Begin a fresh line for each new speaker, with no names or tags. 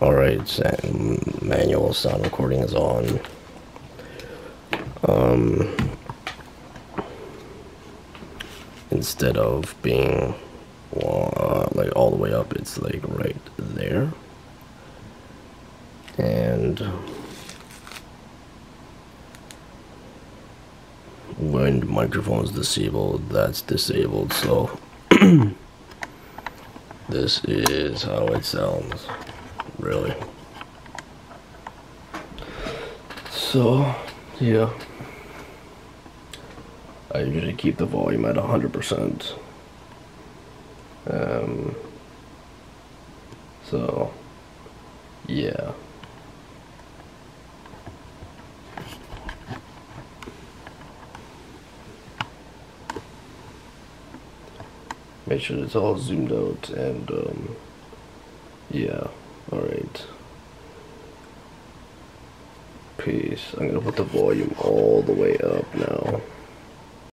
Alright, manual sound recording is on. Instead of being like all the way up, it's like right there. And when the microphone is disabled, that's disabled. So this is how it sounds, really. So yeah, I usually keep the volume at 100%. So yeah. Make sure it's all zoomed out, and yeah, alright. Peace. I'm gonna put the volume all the way up now.